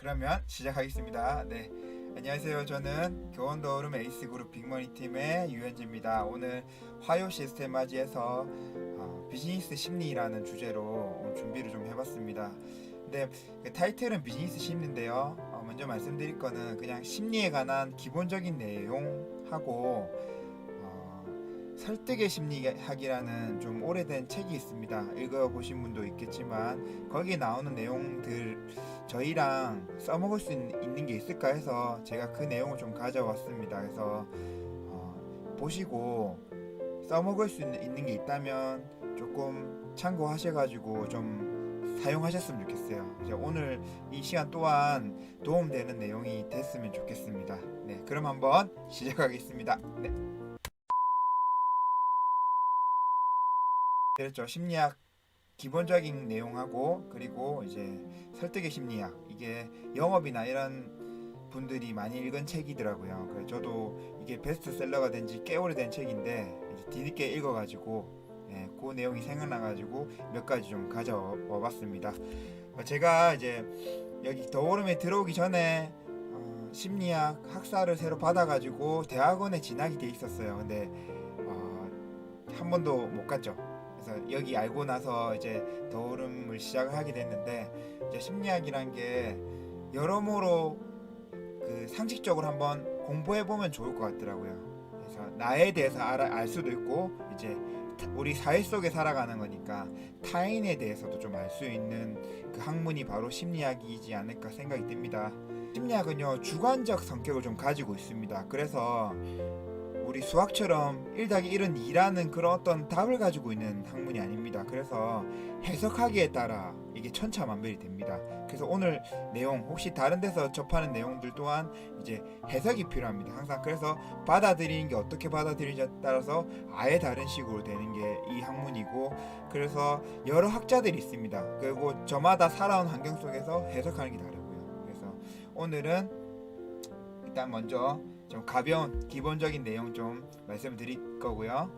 그러면 시작하겠습니다. 네, 안녕하세요. 저는 교원더오름 에이스그룹 빅머니팀의 유현지입니다. 오늘 화요 시스템 맞이해서 비즈니스 심리라는 주제로 오늘 준비를 좀 해봤습니다. 근데 그 타이틀은 비즈니스 심리인데요. 먼저 말씀드릴 거는 그냥 심리에 관한 기본적인 내용하고 설득의 심리학이라는 좀 오래된 책이 있습니다. 읽어보신 분도 있겠지만 거기에 나오는 내용들 저희랑 써먹을 수 있는 게 있을까 해서 제가 그 내용을 좀 가져왔습니다. 그래서 보시고 써먹을 수 있는 게 있다면 조금 참고하셔가지고 좀 사용하셨으면 좋겠어요. 이제 오늘 이 시간 또한 도움되는 내용이 됐으면 좋겠습니다. 네, 그럼 한번 시작하겠습니다. 네. 그렇죠. 심리학 기본적인 내용하고 그리고 이제 설득의 심리학 이게 영업이나 이런 분들이 많이 읽은 책이더라고요. 그래서 저도 이게 베스트셀러가 된 지 꽤 오래된 책인데 이제 뒤늦게 읽어가지고 그 내용이 생각나가지고 몇 가지 좀 가져와 봤습니다. 제가 이제 여기 더오름에 들어오기 전에 심리학 학사를 새로 받아가지고 대학원에 진학이 돼 있었어요. 근데 한 번도 못 갔죠. 그래서 여기 알고 나서 이제 더오름을 시작을 하게 됐는데 이제 심리학이란 게 여러모로 그 상식적으로 한번 공부해 보면 좋을 것 같더라고요. 그래서 나에 대해서 알 수도 있고 이제 우리 사회 속에 살아가는 거니까 타인에 대해서도 좀 알 수 있는 그 학문이 바로 심리학이지 않을까 생각이 듭니다. 심리학은요 주관적 성격을 좀 가지고 있습니다. 그래서 우리 수학처럼 1+1은 2라는 그런 어떤 답을 가지고 있는 학문이 아닙니다. 그래서 해석하기에 따라 이게 천차만별이 됩니다. 그래서 오늘 내용 혹시 다른 데서 접하는 내용들 또한 이제 해석이 필요합니다. 항상 그래서 받아들이는 게 어떻게 받아들이냐에 따라서 아예 다른 식으로 되는 게 이 학문이고 그래서 여러 학자들이 있습니다. 그리고 저마다 살아온 환경 속에서 해석하는 게 다르고요. 그래서 오늘은 일단 먼저 좀 가벼운 기본적인 내용 좀 말씀드릴 거고요.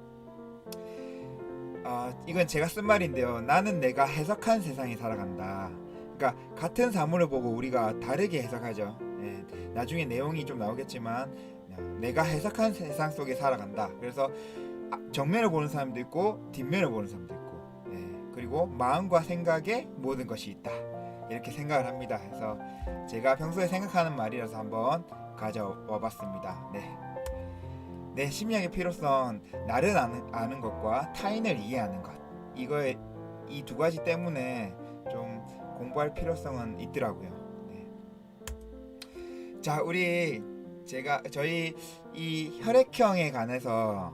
이건 제가 쓴 말인데요. 나는 내가 해석한 세상에 살아간다. 그러니까 같은 사물을 보고 우리가 다르게 해석하죠. 나중에 내용이 좀 나오겠지만 내가 해석한 세상 속에 살아간다. 그래서 정면을 보는 사람도 있고 뒷면을 보는 사람도 있고 그리고 마음과 생각에 모든 것이 있다. 이렇게 생각을 합니다. 그래서 제가 평소에 생각하는 말이라서 한번 가져와 봤습니다. 네, 심리학의 필요성, 나를 아는 것과 타인을 이해하는 것. 이거에 이 두 가지 때문에 좀 공부할 필요성은 있더라고요. 자, 저희 이 혈액형에 관해서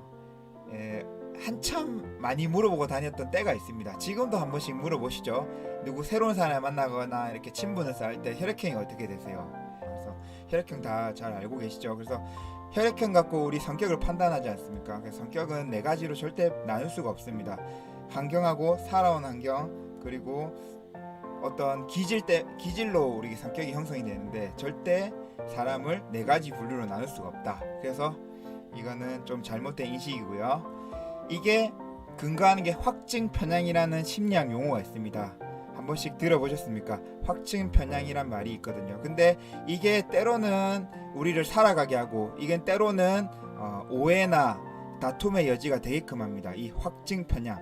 한참 많이 물어보고 다녔던 때가 있습니다. 지금도 한 번씩 물어보시죠. 누구 새로운 사람을 만나거나 이렇게 친분을 쌓을 때 혈액형이 어떻게 되세요? 그래서 혈액형 다 잘 알고 계시죠? 그래서 혈액형 갖고 우리 성격을 판단하지 않습니까? 그래서 성격은 네 가지로 절대 나눌 수가 없습니다. 환경하고 살아온 환경 그리고 어떤 기질로 우리 성격이 형성이 되는데 절대 사람을 네 가지 분류로 나눌 수가 없다. 그래서 이거는 좀 잘못된 인식이고요. 이게 근거하는 게 확증 편향이라는 심리학 용어가 있습니다. 한 번씩 들어보셨습니까? 확증 편향이란 말이 있거든요. 근데 이게 때로는 우리를 살아가게 하고 이게 때로는 오해나 다툼의 여지가 되게 큼합니다. 이 확증 편향.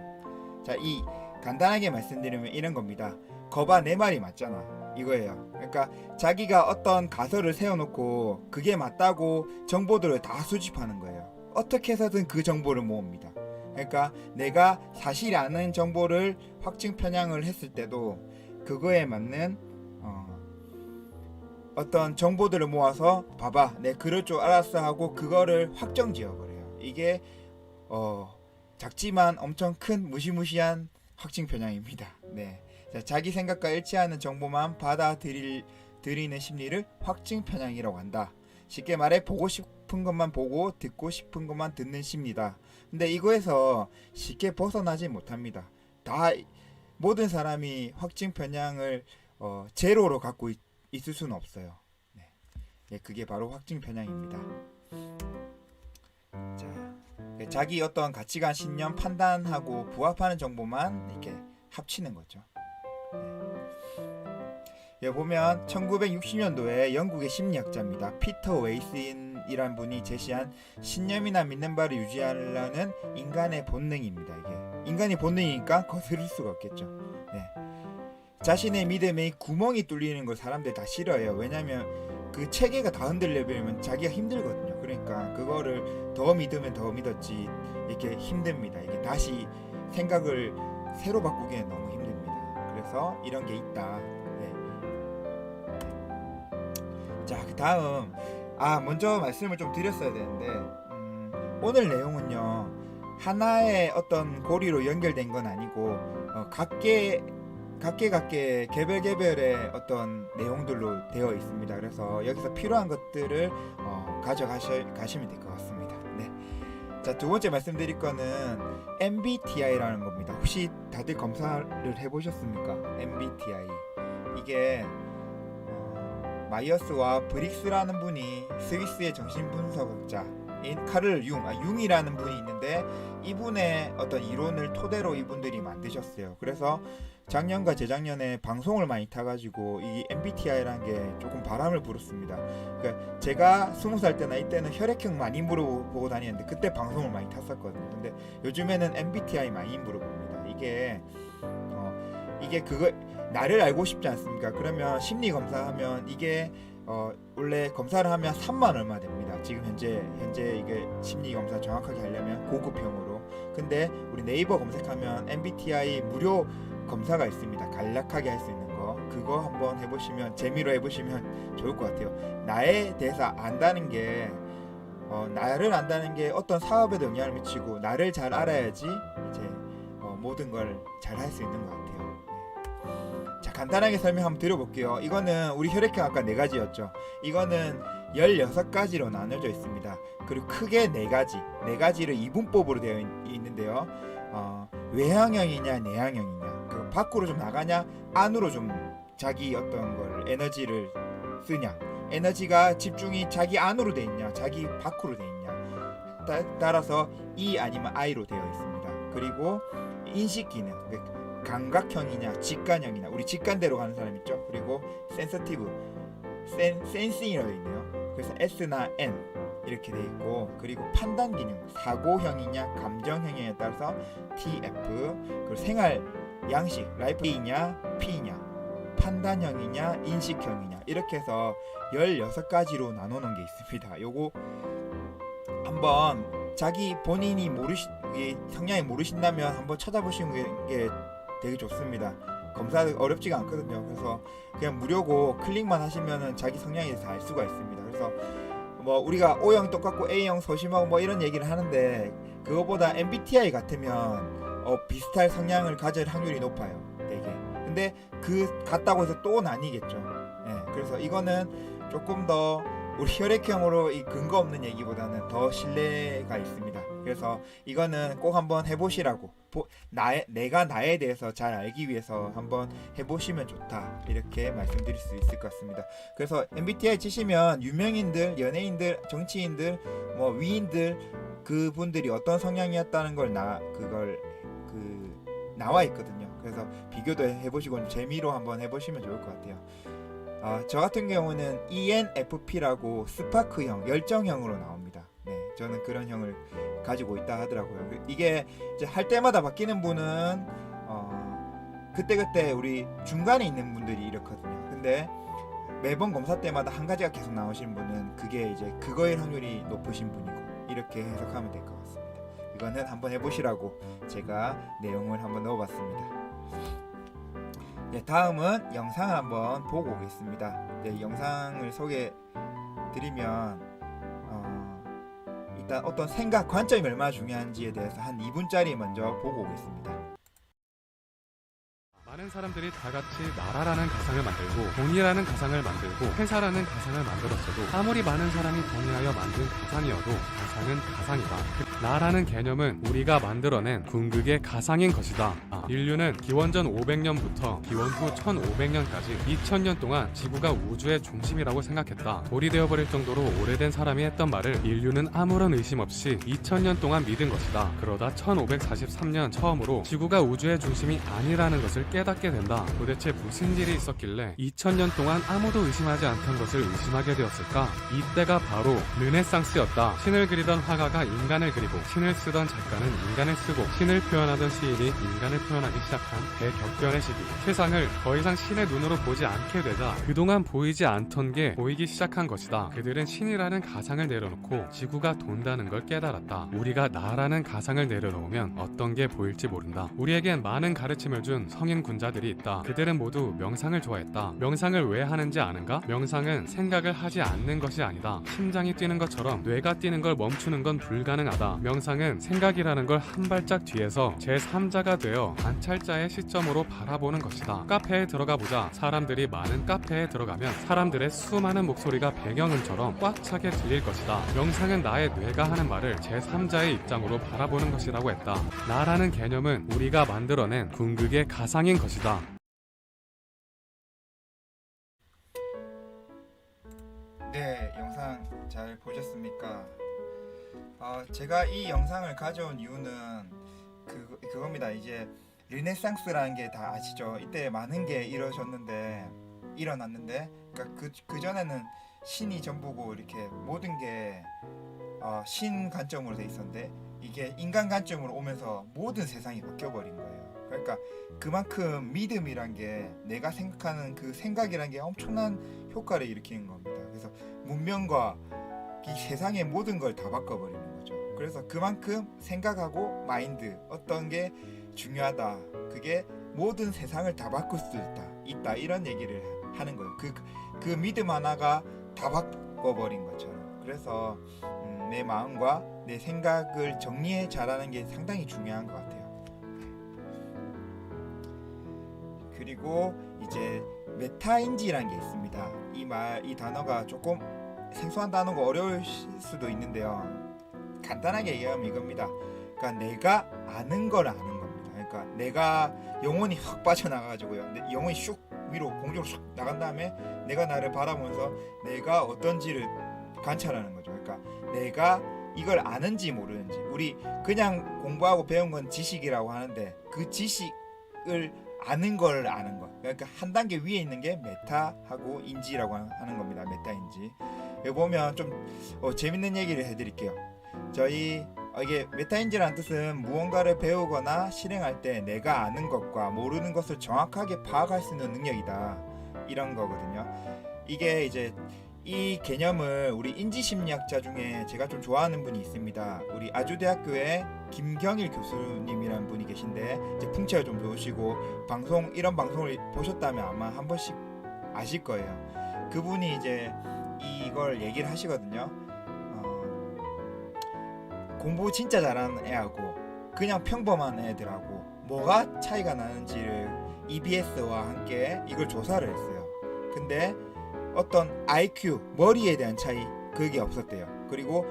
자, 이 간단하게 말씀드리면 이런 겁니다. 거봐 내 말이 맞잖아. 이거예요. 그러니까 자기가 어떤 가설을 세워놓고 그게 맞다고 정보들을 다 수집하는 거예요. 어떻게 해서든 그 정보를 모읍니다. 그러니까 내가 사실이 아닌 정보를 확증 편향을 했을 때도 그거에 맞는 어떤 정보들을 모아서 봐봐 내 그럴 줄 알았어 하고 그거를 확정 지어버려요. 이게 작지만 엄청 큰 무시무시한 확증 편향입니다. 네. 자, 자기 생각과 일치하는 정보만 받아들이는 심리를 확증 편향이라고 한다. 쉽게 말해 보고 싶은 것만 보고 듣고 싶은 것만 듣는 심리다. 근데 이거에서 쉽게 벗어나지 못합니다. 모든 사람이 확증 편향을 제로로 갖고 있을 수는 없어요. 네, 그게 바로 확증 편향입니다. 자, 자기 어떤 가치관, 신념, 판단하고 부합하는 정보만 이렇게 합치는 거죠. 여기 보면 1960년도에 영국의 심리학자입니다. 피터 웨이슨이란 분이 제시한 신념이나 믿는 바를 유지하려는 인간의 본능입니다. 이게 인간이 본능이니까 거스를 수가 없겠죠. 네. 자신의 믿음에 구멍이 뚫리는 걸 사람들 다 싫어해요. 왜냐면 그 체계가 다 흔들려버리면 자기가 힘들거든요. 그러니까 그거를 더 믿으면 더 믿었지 이렇게 힘듭니다. 이게 다시 생각을 새로 바꾸기엔 너무 힘듭니다. 그래서 이런 게 있다. 네. 자, 그 다음 먼저 말씀을 좀 드렸어야 되는데 오늘 내용은요 하나의 어떤 고리로 연결된 건 아니고 각계 개별의 어떤 내용들로 되어 있습니다. 그래서 여기서 필요한 것들을 가져가시면 될 것 같습니다. 네. 자, 두 번째 말씀드릴 거는 MBTI라는 겁니다. 혹시 다들 검사를 해보셨습니까? MBTI. 이게 마이어스와 브릭스라는 분이 스위스의 정신분석학자인 카를 융이라는 분이 있는데 이분의 어떤 이론을 토대로 이분들이 만드셨어요. 그래서 작년과 재작년에 방송을 많이 타가지고 이 MBTI라는 게 조금 바람을 불었습니다. 그러니까 제가 20살 때나 이때는 혈액형 많이 물어보고 다니는데 그때 방송을 많이 탔었거든요. 근데 요즘에는 MBTI 많이 물어봅니다. 이게 그거 나를 알고 싶지 않습니까? 그러면 심리 검사하면 이게 원래 검사를 하면 3만 얼마 됩니다. 지금 현재 이게 심리 검사 정확하게 하려면 고급형으로. 근데 우리 네이버 검색하면 MBTI 무료 검사가 있습니다. 간략하게 할 수 있는 거. 그거 한번 해보시면 재미로 해보시면 좋을 것 같아요. 나에 대해서 안다는 게 나를 안다는 게 어떤 사업에도 영향을 미치고 나를 잘 알아야지 이제 모든 걸 잘 할 수 있는 것 같아요. 자, 간단하게 설명 한번 드려볼게요. 이거는 우리 혈액형 아까 4가지였죠. 이거는 16가지로 나눠져 있습니다. 그리고 크게 4가지를 이분법으로 되어 있는데요. 외향형이냐 내향형이냐, 그 밖으로 좀 나가냐 안으로 좀 자기 어떤 걸 에너지를 쓰냐, 에너지가 집중이 자기 안으로 돼 있냐 자기 밖으로 돼 있냐 따라서 E 아니면 I로 되어 있습니다. 그리고 인식 기능, 감각형이냐 직관형이냐, 우리 직관대로 가는 사람 있죠. 그리고 센서티브, 센싱이라고 되어 있네요. 그래서 S나 N 이렇게 돼 있고, 그리고 판단 기능, 사고형이냐 감정형이냐에 따라서 TF, 그리고 생활 양식, 라이프 A냐 P냐, 판단형이냐 인식형이냐, 이렇게 해서 16가지로 나누는 게 있습니다. 요거 한번 자기 본인이 성향이 모르신다면 한번 찾아보시는 게 되게 좋습니다. 검사 어렵지가 않거든요. 그래서 그냥 무료고 클릭만 하시면은 자기 성향에 대해서 알 수가 있습니다. 그래서 뭐 우리가 O형 똑같고 A형 소심하고 뭐 이런 얘기를 하는데 그거보다 MBTI 같으면 비슷할 성향을 가질 확률이 높아요. 되게. 근데 그 같다고 해서 또 나뉘겠죠. 예, 그래서 이거는 조금 더 우리 혈액형으로 이 근거 없는 얘기보다는 더 신뢰가 있습니다. 그래서 이거는 꼭 한번 해보시라고, 내가 나에 대해서 잘 알기 위해서 한번 해보시면 좋다, 이렇게 말씀드릴 수 있을 것 같습니다. 그래서 MBTI 치시면 유명인들, 연예인들, 정치인들, 뭐 위인들, 그분들이 어떤 성향이었다는 걸 나와 있거든요. 그래서 비교도 해보시고 재미로 한번 해보시면 좋을 것 같아요. 저 같은 경우는 ENFP라고 스파크형, 열정형으로 나옵니다. 네, 저는 그런 형을 가지고 있다 하더라고요. 이게 이제 할 때마다 바뀌는 분은 그때 우리 중간에 있는 분들이 이렇거든요. 근데 매번 검사 때마다 한 가지가 계속 나오시는 분은 그게 이제 그거일 확률이 높으신 분이고, 이렇게 해석하면 될 것 같습니다. 이거는 한번 해보시라고 제가 내용을 한번 넣어봤습니다. 네, 다음은 영상을 한번 보고 오겠습니다. 네, 영상을 소개드리면 일단 어떤 생각, 관점이 얼마나 중요한지에 대해서 한 2분짜리 먼저 보고 오겠습니다. 많은 사람들이 다 같이 나라라는 가상을 만들고 돈이라는 가상을 만들고 회사라는 가상을 만들었어도 아무리 많은 사람이 동의하여 만든 가상이어도 가상은 가상이다. 나라는 개념은 우리가 만들어낸 궁극의 가상인 것이다. 인류는 기원전 500년부터 기원 후 1500년까지 2000년 동안 지구가 우주의 중심이라고 생각했다. 돌이 되어버릴 정도로 오래된 사람이 했던 말을 인류는 아무런 의심 없이 2000년 동안 믿은 것이다. 그러다 1543년 처음으로 지구가 우주의 중심이 아니라는 것을 깨달았다. 깨닫게 된다. 도대체 무슨 일이 있었길래 2000년 동안 아무도 의심하지 않던 것을 의심하게 되었을까? 이때가 바로 르네상스였다. 신을 그리던 화가가 인간을 그리고 신을 쓰던 작가는 인간을 쓰고 신을 표현하던 시인이 인간을 표현하기 시작한 대격변의 시기. 세상을 더 이상 신의 눈으로 보지 않게 되자 그동안 보이지 않던 게 보이기 시작한 것이다. 그들은 신이라는 가상을 내려놓고 지구가 돈다는 걸 깨달았다. 우리가 나라는 가상을 내려놓으면 어떤 게 보일지 모른다. 우리에겐 많은 가르침을 준 성인 군자들이 있다. 그들은 모두 명상을 좋아했다. 명상을 왜 하는지 아는가? 명상은 생각을 하지 않는 것이 아니다. 심장이 뛰는 것처럼 뇌가 뛰는 걸 멈추는 건 불가능하다. 명상은 생각이라는 걸 한 발짝 뒤에서 제3자가 되어 관찰자의 시점으로 바라보는 것이다. 카페에 들어가 보자. 사람들이 많은 카페에 들어가면 사람들의 수많은 목소리가 배경음처럼 꽉 차게 들릴 것이다. 명상은 나의 뇌가 하는 말을 제3자의 입장으로 바라보는 것이라고 했다. 나라는 개념은 우리가 만들어낸 궁극의 가상인 것이다. 네, 영상 잘 보셨습니까? 제가 이 영상을 가져온 이유는 그겁니다. 이제 르네상스라는 게 다 아시죠? 이때 많은 게 일어났는데, 그러니까 그 전에는 신이 전부고 이렇게 모든 게 신 관점으로 돼 있었는데 이게 인간 관점으로 오면서 모든 세상이 바뀌어 버린 거예요. 그러니까 그만큼 믿음이란 게 내가 생각하는 그 생각이란 게 엄청난 효과를 일으키는 겁니다. 그래서 문명과 이 세상의 모든 걸 다 바꿔버리는 거죠. 그래서 그만큼 생각하고 마인드 어떤 게 중요하다. 그게 모든 세상을 다 바꿀 수 있다. 이런 얘기를 하는 거예요. 그 믿음 하나가 다 바꿔버린 것처럼. 그래서 내 마음과 내 생각을 정리해 잘하는 게 상당히 중요한 것 같아요. 그리고 이제 메타인지라는 게 있습니다. 이 단어가 조금 생소한 단어고 어려울 수도 있는데요. 간단하게 얘기하면 이겁니다. 그러니까 내가 아는 걸 아는 겁니다. 그러니까 내가 영혼이 확 빠져나가가지고요. 영혼이 슉 위로 공중으로 슉 나간 다음에 내가 나를 바라보면서 내가 어떤지를 관찰하는 거죠. 그러니까 내가 이걸 아는지 모르는지. 우리 그냥 공부하고 배운 건 지식이라고 하는데 그 지식을 아는 걸 아는 것. 그러니까 한 단계 위에 있는 게 메타하고 인지라고 하는 겁니다. 메타인지. 여기 보면 좀 재밌는 얘기를 해드릴게요. 이게 메타인지라는 뜻은 무언가를 배우거나 실행할 때 내가 아는 것과 모르는 것을 정확하게 파악할 수 있는 능력이다. 이런 거거든요. 이게 이제 이 개념을 우리 인지심리학자 중에 제가 좀 좋아하는 분이 있습니다. 우리 아주대학교에 김경일 교수님이라는 분이 계신데 이제 풍채가 좀 좋으시고 이런 방송을 보셨다면 아마 한 번씩 아실 거예요. 그분이 이제 이걸 얘기를 하시거든요. 공부 진짜 잘하는 애하고 그냥 평범한 애들하고 뭐가 차이가 나는지를 EBS와 함께 이걸 조사를 했어요. 근데 어떤 IQ, 머리에 대한 차이 그게 없었대요. 그리고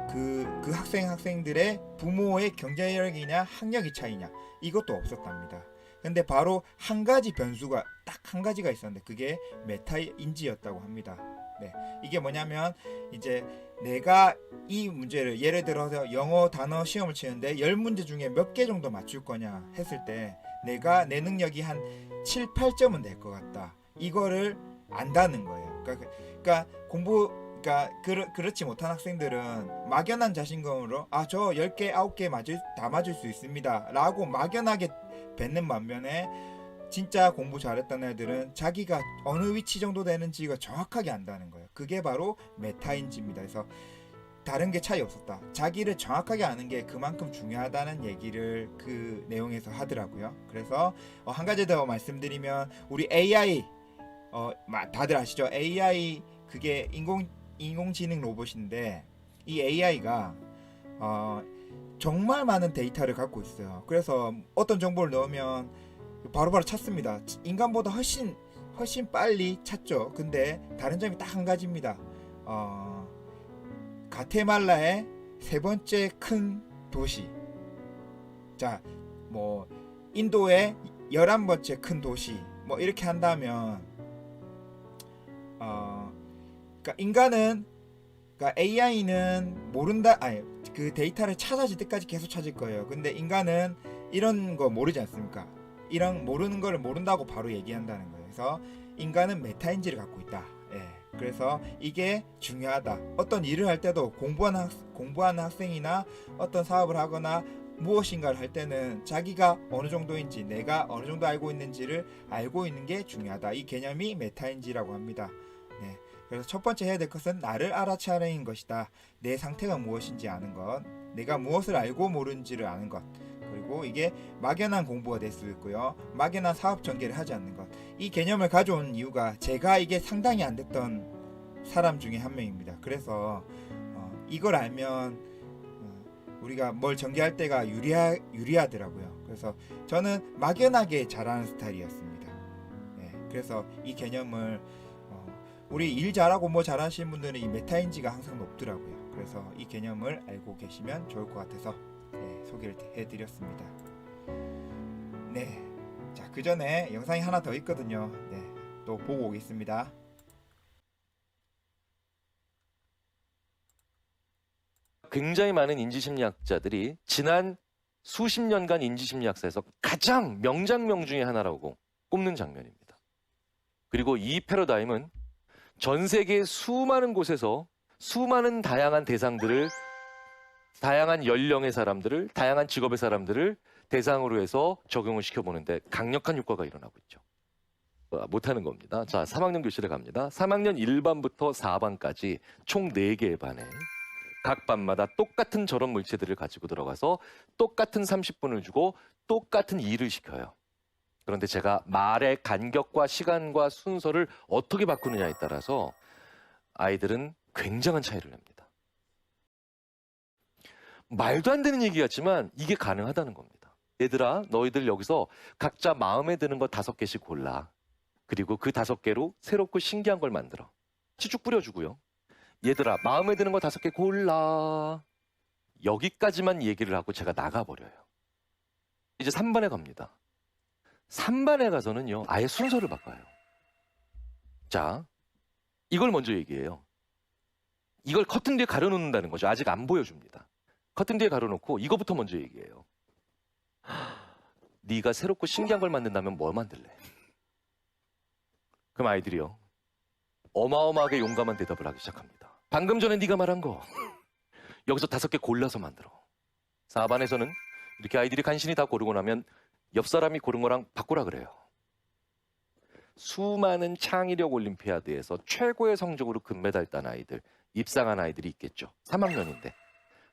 그 학생들의 부모의 경제력이냐 학력이 차이냐 이것도 없었답니다. 근데 바로 한 가지 변수가 딱 한 가지가 있었는데 그게 메타인지였다고 합니다. 네, 이게 뭐냐면 이제 내가 이 문제를 예를 들어서 영어 단어 시험을 치는데 10문제 중에 몇 개 정도 맞출 거냐 했을 때 내가 내 능력이 한 7, 8점은 될 것 같다. 이거를 안다는 거예요. 그러니까 그렇지 못한 학생들은 막연한 자신감으로 저 10개, 9개 다 맞을 수 있습니다. 라고 막연하게 뱉는 반면에 진짜 공부 잘했던 애들은 자기가 어느 위치 정도 되는지가 정확하게 안다는 거예요. 그게 바로 메타인지입니다. 그래서 다른 게 차이 없었다. 자기를 정확하게 아는 게 그만큼 중요하다는 얘기를 그 내용에서 하더라고요. 그래서 한 가지 더 말씀드리면 우리 AI 다들 아시죠? AI 그게 인공지능 로봇인데 이 AI가 정말 많은 데이터를 갖고 있어요. 그래서 어떤 정보를 넣으면 바로바로 찾습니다. 인간보다 훨씬 빨리 찾죠. 근데 다른 점이 딱 한 가지입니다. 가테말라의 세 번째 큰 도시. 자, 뭐 인도의 11번째 큰 도시. 뭐 이렇게 한다면 그러니까 AI는 모른다. 그 데이터를 찾아질 때까지 계속 찾을 거예요. 근데 인간은 이런 거 모르지 않습니까? 이런 모르는 걸 모른다고 바로 얘기한다는 거예요. 그래서 인간은 메타인지를 갖고 있다. 예. 그래서 이게 중요하다. 어떤 일을 할 때도 공부하는 학생이나 어떤 사업을 하거나 무엇인가를 할 때는 자기가 어느 정도인지, 내가 어느 정도 알고 있는지를 알고 있는 게 중요하다. 이 개념이 메타인지라고 합니다. 네. 그래서 첫 번째 해야 될 것은 나를 알아차리는 것이다. 내 상태가 무엇인지 아는 것, 내가 무엇을 알고 모르는지를 아는 것, 그리고 이게 막연한 공부가 될 수 있고요. 막연한 사업 전개를 하지 않는 것. 이 개념을 가져온 이유가 제가 이게 상당히 안 됐던 사람 중에 한 명입니다. 그래서 이걸 알면 우리가 뭘 전개할 때가 유리하더라고요. 그래서 저는 막연하게 잘하는 스타일이었습니다. 네, 그래서 이 개념을 우리 일 잘하고 뭐 잘하시는 분들은 이 메타인지가 항상 높더라고요. 그래서 이 개념을 알고 계시면 좋을 것 같아서 소개를 해드렸습니다. 네, 자, 그 전에 영상이 하나 더 있거든요. 네, 또 보고 오겠습니다. 굉장히 많은 인지심리학자들이 지난 수십 년간 인지심리학사에서 가장 명장면 중의 하나라고 꼽는 장면입니다. 그리고 이 패러다임은 전 세계 수많은 곳에서 수많은 다양한 대상들을, 다양한 연령의 사람들을, 다양한 직업의 사람들을 대상으로 해서 적용을 시켜보는데 강력한 효과가 일어나고 있죠. 못하는 겁니다. 자, 3학년 교실에 갑니다. 3학년 1반부터 4반까지 총 4개의 반에 각 반마다 똑같은 저런 물체들을 가지고 들어가서 똑같은 30분을 주고 똑같은 일을 시켜요. 그런데 제가 말의 간격과 시간과 순서를 어떻게 바꾸느냐에 따라서 아이들은 굉장한 차이를 냅니다. 말도 안 되는 얘기 같지만 이게 가능하다는 겁니다. 얘들아, 너희들 여기서 각자 마음에 드는 거 5개씩 골라. 그리고 그 5개로 새롭고 신기한 걸 만들어. 쭉 뿌려주고요. 얘들아, 마음에 드는 거 5개 골라. 여기까지만 얘기를 하고 제가 나가버려요. 이제 3반에 갑니다. 3반에 가서는요, 아예 순서를 바꿔요. 자, 이걸 먼저 얘기해요. 이걸 커튼 뒤에 가려놓는다는 거죠. 아직 안 보여줍니다. 커튼 뒤에 가려놓고 이거부터 먼저 얘기해요. 네가 새롭고 신기한 걸 만든다면 뭐 만들래? 그럼 아이들이요, 어마어마하게 용감한 대답을 하기 시작합니다. 방금 전에 네가 말한 거 여기서 5개 골라서 만들어. 4반에서는 이렇게 아이들이 간신히 다 고르고 나면 옆 사람이 고른 거랑 바꾸라 그래요. 수많은 창의력 올림피아드에서 최고의 성적으로 금메달 딴 아이들, 입상한 아이들이 있겠죠. 3학년인데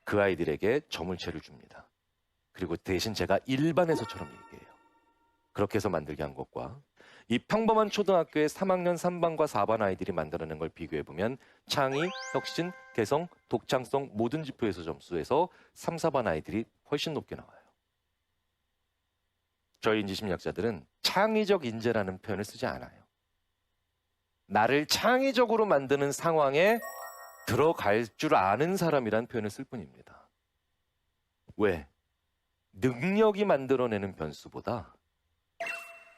그 아이들에게 점을채를 줍니다. 그리고 대신 제가 1반에서처럼 얘기해요. 그렇게 해서 만들게 한 것과 이 평범한 초등학교의 3학년 3반과 4반 아이들이 만들어낸 걸 비교해보면 창의, 혁신, 개성, 독창성 모든 지표에서 점수에서 3, 4반 아이들이 훨씬 높게 나와요. 저희 인지심리학자들은 창의적 인재라는 표현을 쓰지 않아요. 나를 창의적으로 만드는 상황에 들어갈 줄 아는 사람이란 표현을 쓸 뿐입니다. 왜? 능력이 만들어내는 변수보다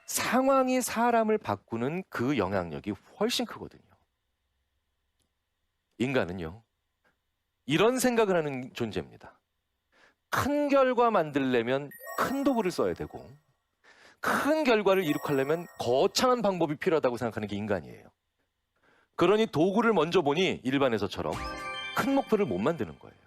상황이 사람을 바꾸는 그 영향력이 훨씬 크거든요. 인간은요, 이런 생각을 하는 존재입니다. 큰 결과 만들려면 큰 도구를 써야 되고 큰 결과를 이룩하려면 거창한 방법이 필요하다고 생각하는 게 인간이에요. 그러니 도구를 먼저 보니 일반에서처럼 큰 목표를 못 만드는 거예요.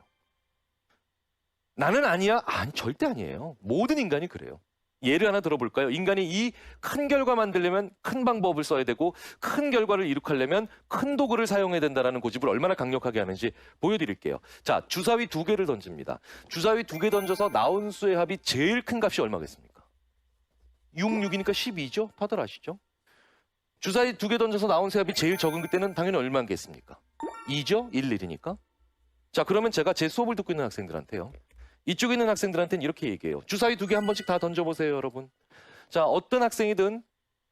나는 아니야? 아니, 절대 아니에요. 모든 인간이 그래요. 예를 하나 들어볼까요? 인간이 이 큰 결과 만들려면 큰 방법을 써야 되고 큰 결과를 이룩하려면 큰 도구를 사용해야 된다는 고집을 얼마나 강력하게 하는지 보여드릴게요. 자, 주사위 2개를 던집니다. 주사위 2개 던져서 나온 수의 합이 제일 큰 값이 얼마겠습니까? 6, 6이니까 12죠? 다들 아시죠? 주사위 2개 던져서 나온 수의 합이 제일 적은 그때는 당연히 얼마겠습니까? 2죠? 1, 1이니까. 자, 그러면 제가 제 수업을 듣고 있는 학생들한테요, 이쪽에 있는 학생들한테는 이렇게 얘기해요. 주사위 2개 한 번씩 다 던져보세요, 여러분. 자, 어떤 학생이든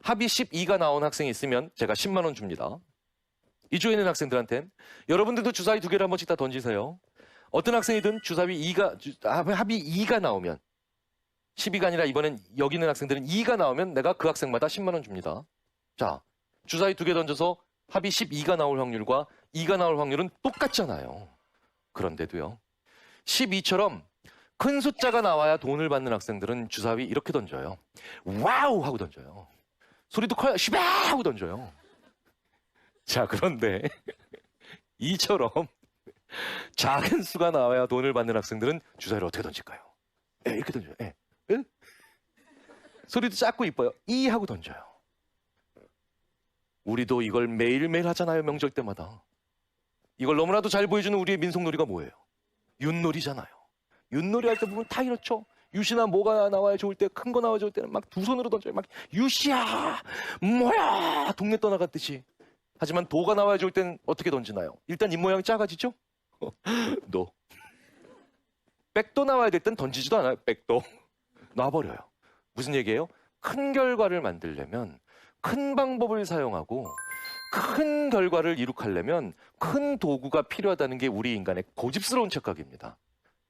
합이 12가 나온 학생이 있으면 제가 10만 원 줍니다. 이쪽에 있는 학생들한테는 여러분들도 주사위 2개를 한 번씩 다 던지세요. 어떤 학생이든 합이 2가 나오면, 12가 아니라 이번엔 여기 있는 학생들은 2가 나오면 내가 그 학생마다 10만 원 줍니다. 자, 주사위 2개 던져서 합이 12가 나올 확률과 2가 나올 확률은 똑같잖아요. 그런데도요, 12처럼 큰 숫자가 나와야 돈을 받는 학생들은 주사위 이렇게 던져요. 와우 하고 던져요. 소리도 커요. 슈바 하고 던져요. 자, 그런데 이처럼 작은 수가 나와야 돈을 받는 학생들은 주사위를 어떻게 던질까요? 이렇게 던져요. 소리도 작고 이뻐요. 이 하고 던져요. 우리도 이걸 매일매일 하잖아요. 명절 때마다. 이걸 너무나도 잘 보여주는 우리의 민속놀이가 뭐예요? 윷놀이잖아요. 윷놀이 할 때 보면 다 이렇죠. 윷이나 뭐가 나와야 좋을 때, 큰 거 나와야 좋을 때는 막 두 손으로 던져요. 막 윷이야 뭐야 동네 떠나갔듯이. 하지만 도가 나와야 좋을 때는 어떻게 던지나요? 일단 입 모양이 작아지죠? 노. 백도 나와야 될 땐 던지지도 않아요. 백도. 놔버려요. 무슨 얘기예요? 큰 결과를 만들려면 큰 방법을 사용하고 큰 결과를 이룩하려면 큰 도구가 필요하다는 게 우리 인간의 고집스러운 착각입니다.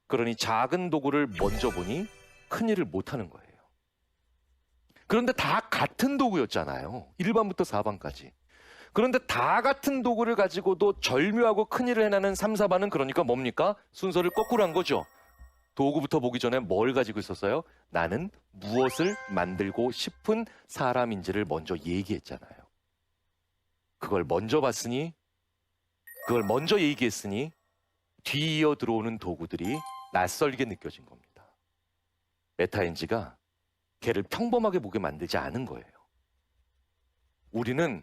그러니 작은 도구를 먼저 보니 큰 일을 못하는 거예요. 그런데 다 같은 도구였잖아요. 1반부터 4반까지. 그런데 다 같은 도구를 가지고도 절묘하고 큰 일을 해내는 3, 4반은 그러니까 뭡니까? 순서를 거꾸로 한 거죠. 도구부터 보기 전에 뭘 가지고 있었어요? 나는 무엇을 만들고 싶은 사람인지를 먼저 얘기했잖아요. 그걸 먼저 봤으니, 그걸 먼저 얘기했으니 뒤이어 들어오는 도구들이 낯설게 느껴진 겁니다. 메타인지가 걔를 평범하게 보게 만들지 않은 거예요. 우리는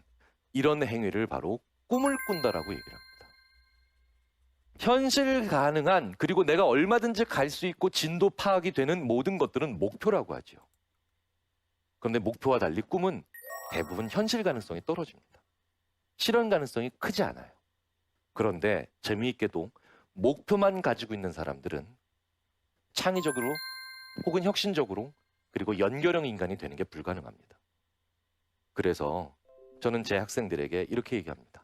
이런 행위를 바로 꿈을 꾼다라고 얘기를 합니다. 현실 가능한, 그리고 내가 얼마든지 갈 수 있고 진도 파악이 되는 모든 것들은 목표라고 하죠. 그런데 목표와 달리 꿈은 대부분 현실 가능성이 떨어집니다. 실현 가능성이 크지 않아요. 그런데 재미있게도 목표만 가지고 있는 사람들은 창의적으로 혹은 혁신적으로 그리고 연결형 인간이 되는 게 불가능합니다. 그래서 저는 제 학생들에게 이렇게 얘기합니다.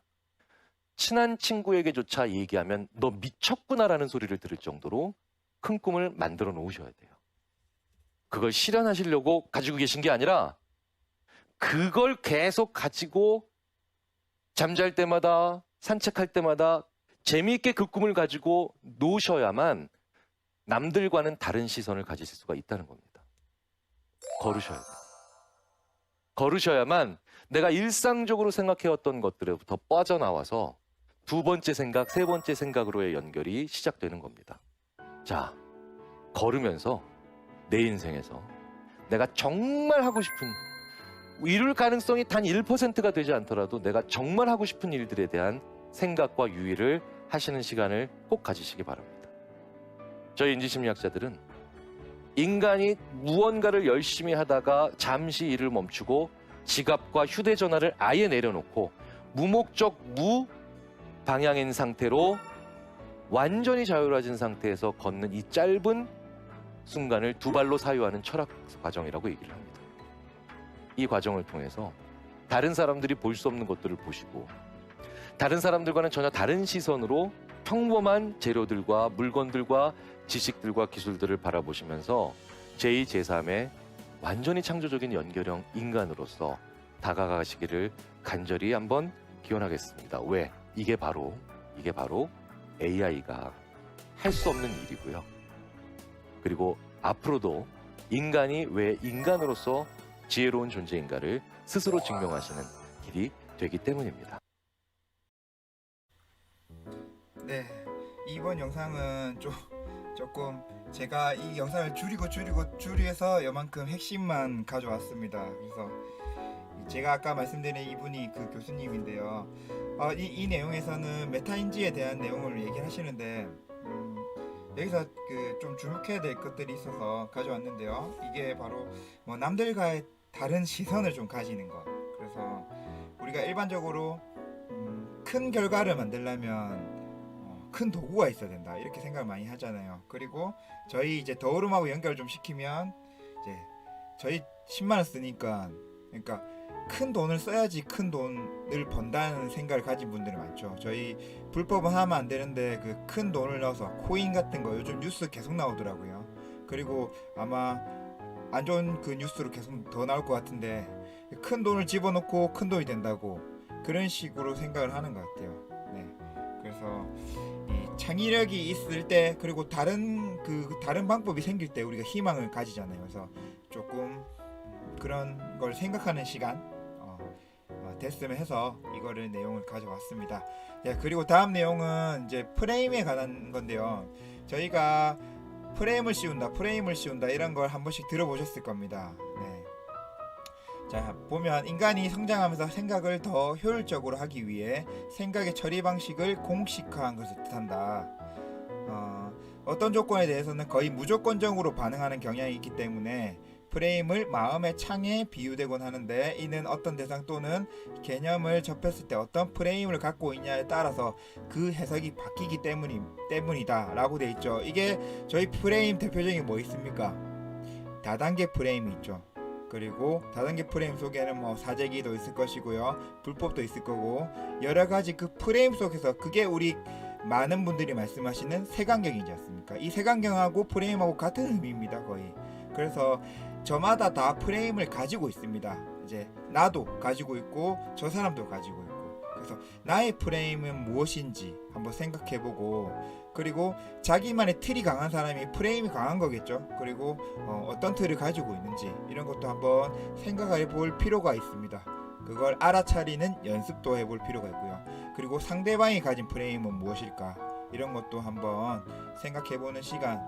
친한 친구에게조차 얘기하면 너 미쳤구나라는 소리를 들을 정도로 큰 꿈을 만들어 놓으셔야 돼요. 그걸 실현하시려고 가지고 계신 게 아니라 그걸 계속 가지고 잠잘 때마다 산책할 때마다 재미있게 그 꿈을 가지고 놓으셔야만 남들과는 다른 시선을 가지실 수가 있다는 겁니다. 걸으셔야 돼요. 걸으셔야만 내가 일상적으로 생각해왔던 것들로부터 빠져나와서 두 번째 생각, 세 번째 생각으로의 연결이 시작되는 겁니다. 자, 걸으면서 내 인생에서 내가 정말 하고 싶은, 이룰 가능성이 단 1%가 되지 않더라도 내가 정말 하고 싶은 일들에 대한 생각과 유의를 하시는 시간을 꼭 가지시기 바랍니다. 저희 인지심리학자들은 인간이 무언가를 열심히 하다가 잠시 일을 멈추고 지갑과 휴대전화를 아예 내려놓고 무목적 무방향인 상태로 완전히 자유로워진 상태에서 걷는 이 짧은 순간을 두 발로 사유하는 철학 과정이라고 얘기를 합니다. 이 과정을 통해서 다른 사람들이 볼 수 없는 것들을 보시고 다른 사람들과는 전혀 다른 시선으로 평범한 재료들과 물건들과 지식들과 기술들을 바라보시면서 제2, 제3의 완전히 창조적인 연결형 인간으로서 다가가시기를 간절히 한번 기원하겠습니다. 왜? 이게 바로 AI가 할 수 없는 일이고요. 그리고 앞으로도 인간이 왜 인간으로서 지혜로운 존재인가를 스스로 증명하시는 길이 되기 때문입니다. 네, 이번 영상은 조금 제가 이 영상을 줄여서 요만큼 핵심만 가져왔습니다. 그래서 제가 아까 말씀드린 이분이 그 교수님인데요. 이 내용에서는 메타인지에 대한 내용을 얘기를 하시는데 여기서 좀 주목해야 될 것들이 있어서 가져왔는데요. 이게 바로 뭐 남들과의 다른 시선을 좀 가지는 것. 그래서 우리가 일반적으로 큰 결과를 만들려면 큰 도구가 있어야 된다 이렇게 생각을 많이 하잖아요. 그리고 저희 이제 더오름하고 연결 좀 시키면 이제 저희 10만 원 쓰니까 그러니까 큰 돈을 써야지 큰 돈을 번다는 생각을 가진 분들이 많죠. 저희 불법은 하면 안 되는데 그 큰 돈을 넣어서 코인 같은 거 요즘 뉴스 계속 나오더라고요. 그리고 아마 안 좋은 그 뉴스로 계속 더 나올 것 같은데 큰 돈을 집어넣고 큰 돈이 된다고 그런 식으로 생각을 하는 것 같아요. 네, 그래서 이 창의력이 있을 때 그리고 다른 방법이 생길 때 우리가 희망을 가지잖아요. 그래서 조금 그런 걸 생각하는 시간 됐으면 해서 이거를 내용을 가져왔습니다. 네, 그리고 다음 내용은 이제 프레임에 관한 건데요. 저희가 프레임을 씌운다 이런 걸 한 번씩 들어보셨을 겁니다. 네. 자, 보면 인간이 성장하면서 생각을 더 효율적으로 하기 위해 생각의 처리 방식을 공식화한 것을 뜻한다. 어떤 조건에 대해서는 거의 무조건적으로 반응하는 경향이 있기 때문에 프레임을 마음의 창에 비유되곤 하는데, 이는 어떤 대상 또는 개념을 접했을 때 어떤 프레임을 갖고 있냐에 따라서 그 해석이 바뀌기 때문이다 라고 돼 있죠. 이게 저희 프레임 대표적인 뭐 있습니까? 다단계 프레임이 있죠. 그리고 다단계 프레임 속에는 뭐 사재기도 있을 것이고요, 불법도 있을 거고, 여러 가지 그 프레임 속에서 그게 우리 많은 분들이 말씀하시는 색안경이지 않습니까? 이 색안경하고 프레임하고 같은 의미입니다, 거의. 그래서 저마다 다 프레임을 가지고 있습니다. 이제 나도 가지고 있고 저 사람도 가지고 있고, 그래서 나의 프레임은 무엇인지 한번 생각해보고, 그리고 자기만의 틀이 강한 사람이 프레임이 강한 거겠죠. 그리고 어떤 틀을 가지고 있는지 이런 것도 한번 생각해 볼 필요가 있습니다. 그걸 알아차리는 연습도 해볼 필요가 있고요. 그리고 상대방이 가진 프레임은 무엇일까, 이런 것도 한번 생각해보는 시간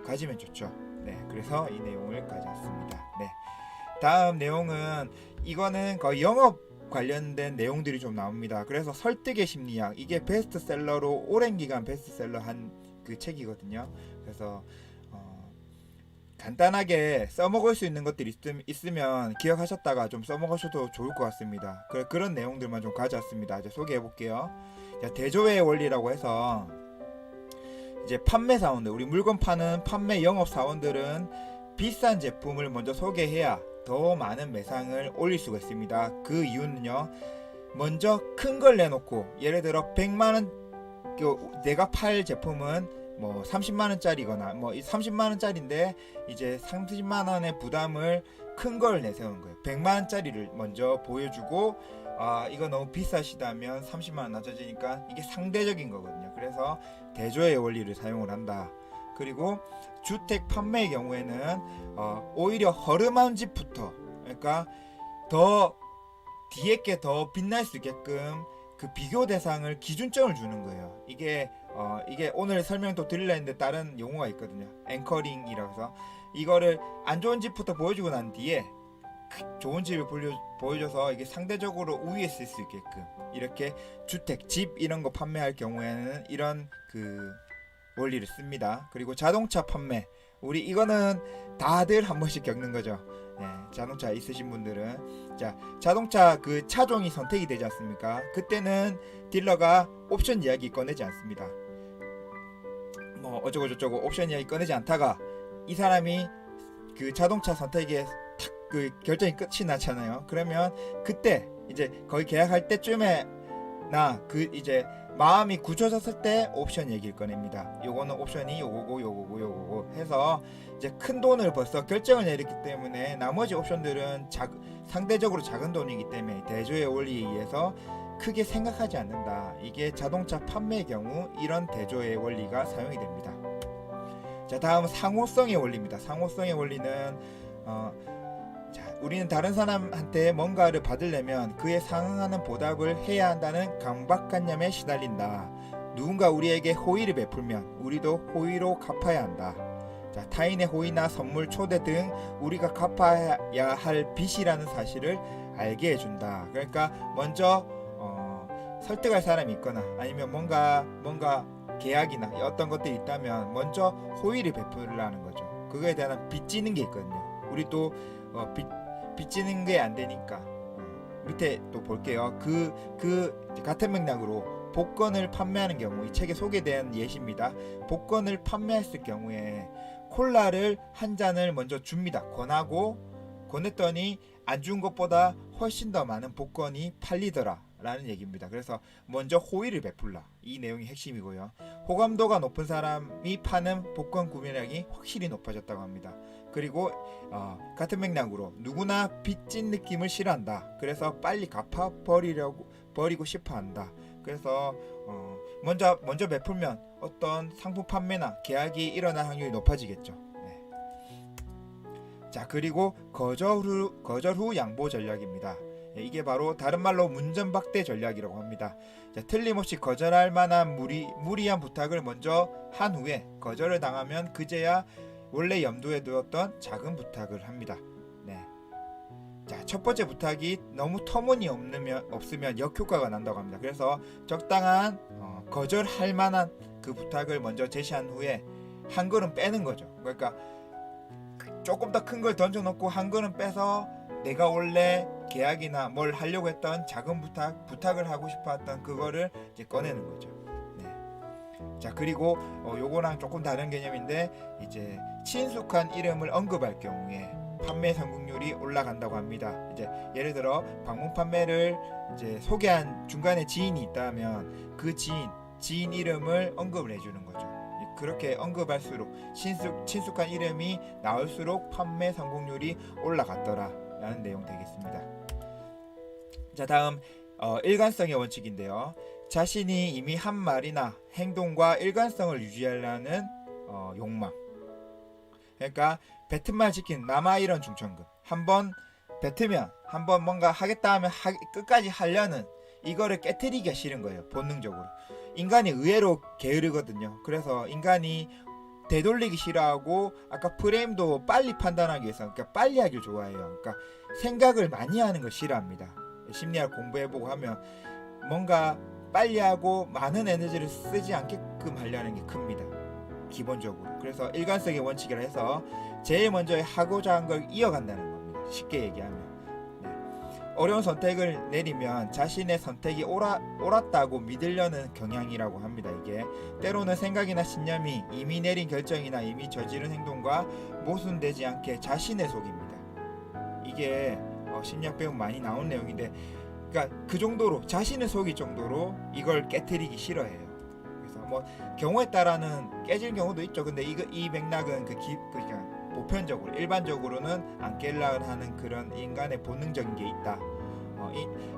가지면 좋죠. 네, 그래서 이 내용을 가져왔습니다. 네, 다음 내용은 이거는 거의 영업 관련된 내용들이 좀 나옵니다. 그래서 설득의 심리학, 이게 베스트셀러로 오랜 기간 베스트셀러 한 그 책이거든요. 그래서 간단하게 써먹을 수 있는 것들이 있으면 기억하셨다가 좀 써먹으셔도 좋을 것 같습니다. 그런 내용들만 좀 가져왔습니다. 이제 소개해 볼게요. 대조의 원리라고 해서 이제 판매 사원들, 우리 물건 파는 판매 영업 사원들은 비싼 제품을 먼저 소개해야 더 많은 매상을 올릴 수가 있습니다. 그 이유는요, 먼저 큰 걸 내놓고, 예를 들어 100만원, 내가 팔 제품은 뭐 30만원짜리거나 뭐 30만원짜리인데 이제 30만원의 부담을 큰 걸 내세우는 거예요. 100만원짜리를 먼저 보여주고, 이거 너무 비싸시다면 30만원 낮아지니까 이게 상대적인 거거든요. 그래서 대조의 원리를 사용을 한다. 그리고 주택 판매의 경우에는 오히려 허름한 집부터, 그러니까 더 뒤에 게 더 빛날 수 있게끔 그 비교 대상을 기준점을 주는 거예요. 이게 오늘 설명도 드리려 했는데 다른 용어가 있거든요. 앵커링이라고 해서 이거를 안 좋은 집부터 보여주고 난 뒤에 좋은 집을 보여줘서 이게 상대적으로 우위에 쓸 수 있게끔, 이렇게 주택, 집 이런 거 판매할 경우에는 이런 그 원리를 씁니다. 그리고 자동차 판매, 우리 이거는 다들 한 번씩 겪는 거죠. 네, 자동차 있으신 분들은 자동차 그 차종이 선택이 되지 않습니까? 그때는 딜러가 옵션 이야기 꺼내지 않습니다. 뭐 어쩌고 저쩌고 옵션 이야기 꺼내지 않다가 이 사람이 그 자동차 선택에 탁 그 결정이 끝이 나잖아요. 그러면 그때 이제 거의 계약할 때쯤에 그 이제 마음이 굳혀졌을 때 옵션 얘기를 꺼냅니다. 요거는 옵션이 요거고 해서 이제 큰 돈을 벌써 결정을 내렸기 때문에 나머지 옵션들은 상대적으로 작은 돈이기 때문에 대조의 원리에 의해서 크게 생각하지 않는다. 이게 자동차 판매의 경우 이런 대조의 원리가 사용이 됩니다. 자, 다음은 상호성의 원리입니다. 상호성의 원리는 우리는 다른 사람한테 뭔가를 받으려면 그에 상응하는 보답을 해야 한다는 강박관념에 시달린다. 누군가 우리에게 호의를 베풀면 우리도 호의로 갚아야 한다. 타인의 호의나 선물, 초대 등 우리가 갚아야 할 빚이라는 사실을 알게 해준다. 그러니까 먼저 설득할 사람이 있거나 아니면 뭔가 계약이나 어떤 것들이 있다면 먼저 호의를 베풀라는 거죠. 그거에 대한 빚지는 게 있거든요. 우리 또 빚지는 게 안 되니까 밑에 또 볼게요. 그 같은 맥락으로 복권을 판매하는 경우, 이 책에 소개된 예시입니다. 복권을 판매했을 경우에 콜라를 한 잔을 먼저 줍니다. 권했더니 안 준 것보다 훨씬 더 많은 복권이 팔리더라 라는 얘기입니다. 그래서 먼저 호의를 베풀라, 이 내용이 핵심이고요. 호감도가 높은 사람이 파는 복권 구매량이 확실히 높아졌다고 합니다. 그리고 같은 맥락으로 누구나 빚진 느낌을 싫어한다. 그래서 빨리 갚아버리고 싶어한다. 그래서 먼저 베풀면 어떤 상품 판매나 계약이 일어날 확률이 높아지겠죠. 네. 자, 그리고 거절 후 양보 전략입니다. 이게 바로 다른 말로 문전박대 전략이라고 합니다. 자, 틀림없이 거절할 만한 무리한 부탁을 먼저 한 후에 거절을 당하면 그제야 원래 염두에 두었던 작은 부탁을 합니다. 네. 자, 첫 번째 부탁이 너무 없으면 역효과가 난다고 합니다. 그래서 적당한 거절할 만한 그 부탁을 먼저 제시한 후에 한 걸음 빼는 거죠. 그러니까 조금 더 큰 걸 던져놓고 한 걸음 빼서 내가 원래 계약이나 뭘 하려고 했던 작은 부탁을 하고 싶었던 그거를 이제 꺼내는 거죠. 네. 자, 그리고 요거랑 조금 다른 개념인데 이제 친숙한 이름을 언급할 경우에 판매 성공률이 올라간다고 합니다. 이제 예를 들어 방문 판매를 이제 소개한 중간에 지인이 있다면 그 지인 이름을 언급을 해주는 거죠. 그렇게 언급할수록 친숙한 이름이 나올수록 판매 성공률이 올라갔더라라는 내용 되겠습니다. 자, 다음 일관성의 원칙인데요. 자신이 이미 한 말이나 행동과 일관성을 유지하려는 욕망. 그러니까 뱉은 말 지키는 남아이런 중천금. 한번 뱉으면 한번 뭔가 하겠다 하면 끝까지 하려는 이거를 깨트리기가 싫은 거예요. 본능적으로. 인간이 의외로 게으르거든요. 그래서 인간이 되돌리기 싫어하고 아까 프레임도 빨리 판단하기 위해서 그러니까 빨리 하길 좋아해요. 그러니까 생각을 많이 하는 걸 싫어합니다. 심리학 공부해보고 하면 뭔가 빨리 하고 많은 에너지를 쓰지 않게끔 하려는 게 큽니다. 기본적으로. 그래서 일관성의 원칙이라 해서 제일 먼저 하고자 한 걸 이어간다는 겁니다. 쉽게 얘기하면. 어려운 선택을 내리면 자신의 선택이 옳았다고 믿으려는 경향이라고 합니다. 이게 때로는 생각이나 신념이 이미 내린 결정이나 이미 저지른 행동과 모순되지 않게 자신을 속입니다. 이게 심리학 배움 많이 나온 내용인데, 그러니까 그 정도로 자신을 속일 정도로 이걸 깨트리기 싫어해요. 그래서 뭐 경우에 따라는 깨질 경우도 있죠. 근데 이 맥락은 그냥 보편적으로 일반적으로는 안 깨려고 하는 그런 인간의 본능적인 게 있다.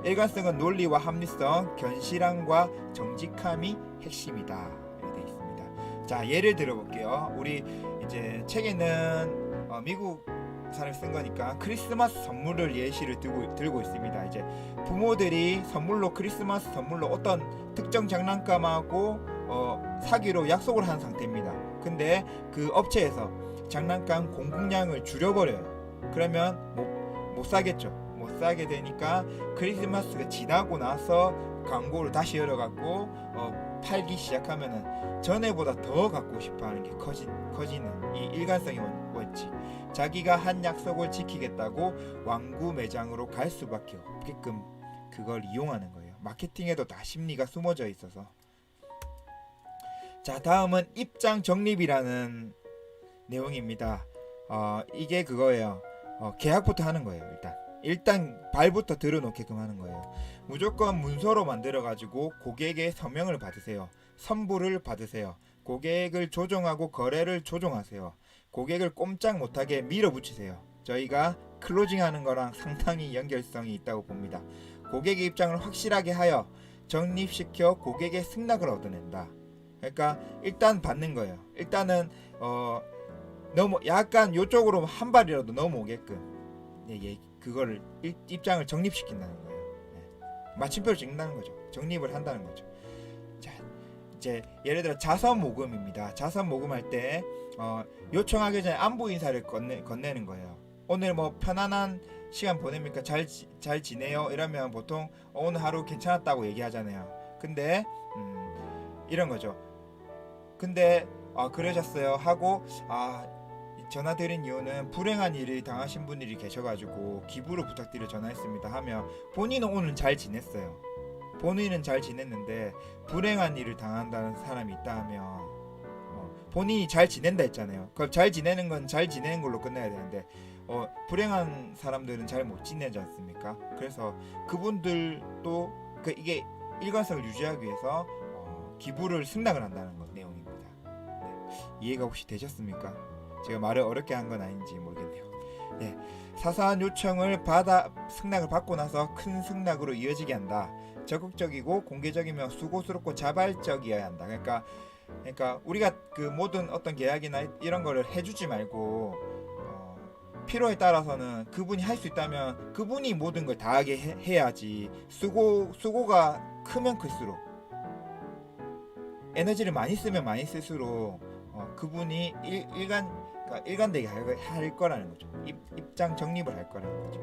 일관성은 논리와 합리성, 견실함과 정직함이 핵심이다. 이렇게 되어 있습니다. 자, 예를 들어볼게요. 우리 이제 책에는 미국 사람이 쓴 거니까 크리스마스 선물을 예시를 들고 있습니다. 이제 부모들이 크리스마스 선물로 어떤 특정 장난감하고 사기로 약속을 한 상태입니다. 근데 그 업체에서 장난감 공급량을 줄여버려요. 그러면 못 사겠죠. 못 사게 되니까 크리스마스가 지나고 나서 광고를 다시 열어갖고 팔기 시작하면은 전에보다 더 갖고 싶어하는 게 커지는 이 일관성의 원칙. 자기가 한 약속을 지키겠다고 완구 매장으로 갈 수밖에 없게끔 그걸 이용하는 거예요. 마케팅에도 다 심리가 숨어져 있어서. 자, 다음은 입장 정립이라는 내용입니다. 이게 그거예요. 계약부터 하는 거예요. 일단 발부터 들어놓게끔 하는 거예요. 무조건 문서로 만들어 가지고 고객의 서명을 받으세요. 선불을 받으세요. 고객을 조정하고 거래를 조종하세요. 고객을 꼼짝 못하게 밀어붙이세요. 저희가 클로징하는 거랑 상당히 연결성이 있다고 봅니다. 고객의 입장을 확실하게 하여 정립시켜 고객의 승낙을 얻어낸다. 그러니까 일단 받는 거예요. 일단은 약간 요쪽으로 한 발이라도 넘어오게끔 그거를 입장을 정립시킨다는 거예요. 마침표를 찍는다는 거죠. 정립을 한다는 거죠. 자, 이제 예를 들어 자선 모금입니다. 자선 모금할 때 요청하기 전에 안부 인사를 건네는 거예요. 오늘 뭐 편안한 시간 보냅니까? 잘 지내요? 이러면 보통 오늘 하루 괜찮았다고 얘기하잖아요. 근데 이런 거죠. 근데 그러셨어요 하고 전화 드린 이유는 불행한 일을 당하신 분들이 계셔가지고 기부로 부탁드려 전화했습니다 하면 본인은 오늘 잘 지냈어요. 본인은 잘 지냈는데 불행한 일을 당한다는 사람이 있다 하면 본인이 잘 지낸다 했잖아요. 그럼 잘 지내는 건 잘 지내는 걸로 끝내야 되는데 불행한 사람들은 잘 못 지내지 않습니까? 그래서 그분들도 이게 일관성을 유지하기 위해서 기부를 승낙을 한다는 내용입니다. 이해가 혹시 되셨습니까? 제가 말을 어렵게 한 건 아닌지 모르겠네요. 사소한 요청을 받아 승낙을 받고 나서 큰 승낙으로 이어지게 한다. 적극적이고 공개적이며 수고스럽고 자발적이어야 한다. 그러니까 우리가 그 모든 어떤 계약이나 이런 거를 해주지 말고 필요에 따라서는 그분이 할 수 있다면 그분이 모든 걸 다 하게 해야지. 수고가 크면 클수록, 에너지를 많이 쓰면 많이 쓸수록 그분이 일관되게 할 거라는 거죠. 입장 정립을 할 거라는 거죠.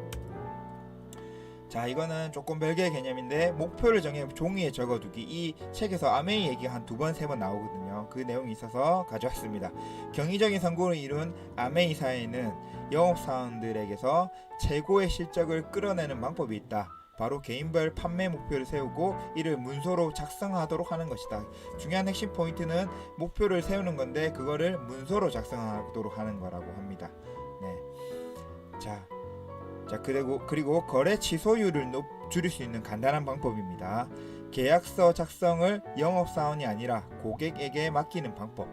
자, 이거는 조금 별개의 개념인데, 목표를 정해 종이에 적어두기. 이 책에서 아메이 얘기가 한 2번 3번 나오거든요. 그 내용이 있어서 가져왔습니다. 경이적인 성공을 이룬 아메이 사회에는 영업사원들에게서 최고의 실적을 끌어내는 방법이 있다. 바로 개인별 판매 목표를 세우고 이를 문서로 작성하도록 하는 것이다. 중요한 핵심 포인트는 목표를 세우는 건데 그거를 문서로 작성하도록 하는 거라고 합니다. 네. 자, 그리고 거래 취소율을 줄일 수 있는 간단한 방법입니다. 계약서 작성을 영업사원이 아니라 고객에게 맡기는 방법.